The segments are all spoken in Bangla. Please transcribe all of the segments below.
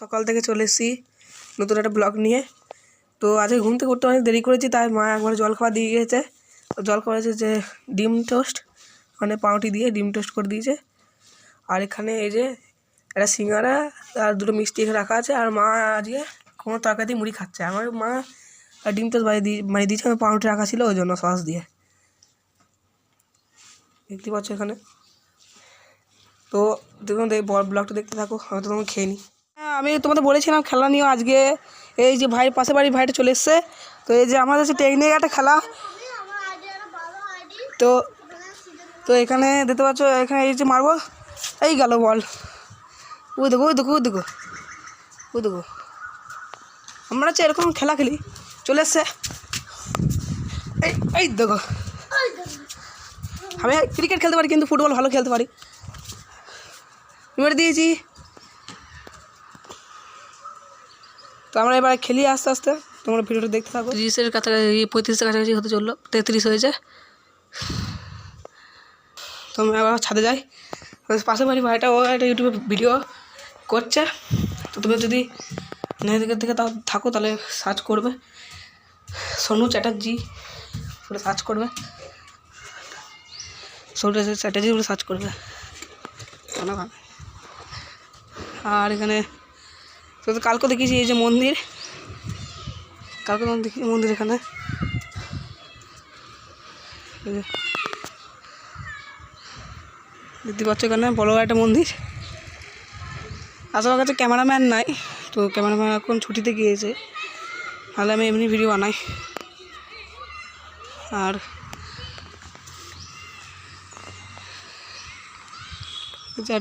সকাল থেকে চলে এসেছি নতুন একটা ব্লগ নিয়ে। তো আজকে ঘুম থেকে উঠতে অনেক দেরি করেছি, তাই মা একবার জল খাওয়া দিয়ে গিয়েছে। জল খাওয়া হয়েছে যে ডিম টোস্ট, মানে পাউরুটি দিয়ে ডিম টোস্ট করে দিয়েছে। আর এখানে এই যে একটা সিঙ্গারা আর দুটো মিষ্টি এখানে রাখা আছে। আর মা আজকে কোনো তরকারি দিয়ে মুড়ি খাচ্ছে। আমার মা ডিম টোস্ট বানিয়ে দিয়েছে, আমার পাউরুটি রাখা ছিল ওই জন্য সস দিয়ে। দেখতে পাচ্ছ এখানে। তো দেখুন ব্লগটা দেখতে থাকো, আমি তো তোমাকে খেয়ে নিই। আমি তোমাদের বলেছিলাম খেলা নিয়েও আজকে এই যে ভাইয়ের পাশে বাড়ির ভাইটা চলে এসছে। তো এই যে আমাদের হচ্ছে টেকনিক একটা খেলা। তো তো এখানে দেখতে পাচ্ছ, এখানে এই যে মারবো, এই গেল বল। ওই দেখো ওই দেখো ওই দেখো ওই দেখো, আমরা হচ্ছে এরকম খেলা খেলি। চলে এসছে এই এই দেখো। আমি ক্রিকেট খেলতে পারি, কিন্তু ফুটবল ভালো খেলতে পারি। মেরে দিয়েছি। তো আমরা এবার খেলি আস্তে আস্তে, তোমরা ভিডিওটা দেখতে থাকো। 30-এর কাছাকাছি, 35-এর কাছাকাছি হতে চললো, 33 হয়েছে। তো আমরা আবার ছাদে যাই। পাশের বাড়ি ভাইটা ও একটা ইউটিউবে ভিডিও করছে। তো তুমি যদি দিকের থেকে থাকো তাহলে সার্চ করবে সোনু চ্যাটার্জি বলে সার্চ করবে, সোনু চ্যাটার্জি বলে সার্চ করবে। আর এখানে তো কালকে দেখেছি এই যে মন্দির, কালকে দেখেছি মন্দির এখানে। দেখতে পাচ্ছ এখানে বড় একটা মন্দির। আসলে আমার কাছে ক্যামেরাম্যান নাই, তো ক্যামেরাম্যান এখন ছুটিতে গিয়েছে, তাহলে আমি এমনি ভিডিও বানাই। আর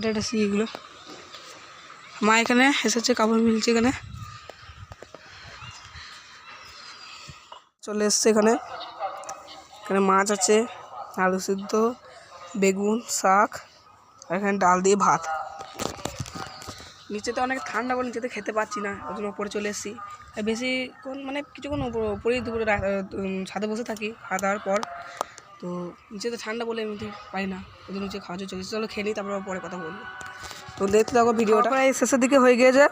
একটা সিগুলো মা এখানে এসেছে, কাপড় মিলছে এখানে চলে এসছে। এখানে এখানে মাছ আছে, আলু সিদ্ধ, বেগুন, শাক, আর এখানে ডাল দিয়ে ভাত। নিচেতে অনেক ঠান্ডা বলে নিচেতে খেতে পাচ্ছি না, ওই জন্য উপরে চলে এসেছি। বেশিক্ষণ মানে কিছুক্ষণ উপরেই দুপুরে ছাদে বসে থাকি খাওয়া দাওয়ার পর। তো নিচেতে ঠান্ডা বলে এমনি পাই না, ওই জন্য নিচে খাওয়া চলে এসেছি। চলো খেয়ে নিই, তারপর পরে কথা বলবো। তো দেখতে থাকো ভিডিওটা। প্রায় শেষের দিকে হয়ে গিয়েছে।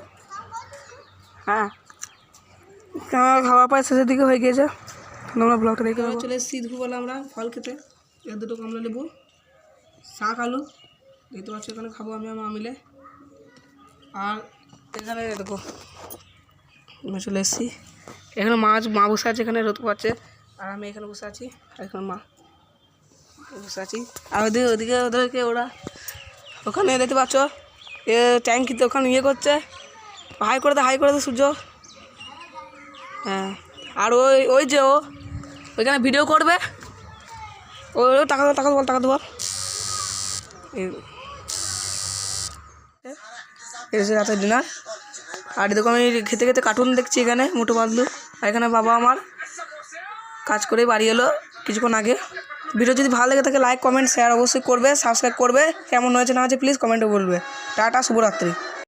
হ্যাঁ, খাওয়া প্রায় শেষের দিকে হয়ে গিয়েছে। তোমরা ব্লগটা দেখতে পাবো। চলে এসেছি দুপুরবেলা আমরা ফল খেতে। এর দুটো কমলা লেবু, শাক, আলু দেখতে পাচ্ছি এখানে খাবো আমি আমার মিলে। আর এখানে দেখো আমি চলে এসেছি, এখানে মা বসে আছে, এখানে রোদ পাচ্ছে। আর আমি এখানে বসে আছি, আর এখানে মা বসে আছি। আর ওদিকে ওদেরকে ওরা ওখানে দেখতে পাচ্ছ এ ট্যাঙ্কিতে ওখানে ইয়ে করছে, হাই করে দে সূর্য। হ্যাঁ, আর ওই যে ও ওইখানে ভিডিও করবে, ও টাকাতে বল। এসে রাতের ডিনার। আর দেখো আমি খেতে খেতে কার্টুন দেখছি এখানে, মোটু পাতলু। আর এখানে বাবা আমার কাজ করে বাড়ি এলো কিছুক্ষণ আগে। ভিডিও যদি ভালো লেগে থাকে লাইক, কমেন্ট, শেয়ার অবশ্যই করবে, সাবস্ক্রাইব করবে। কেমন হয়েছে না হয়েছে প্লিজ কমেন্টে বলবে। টাটা, শুভরাত্রি।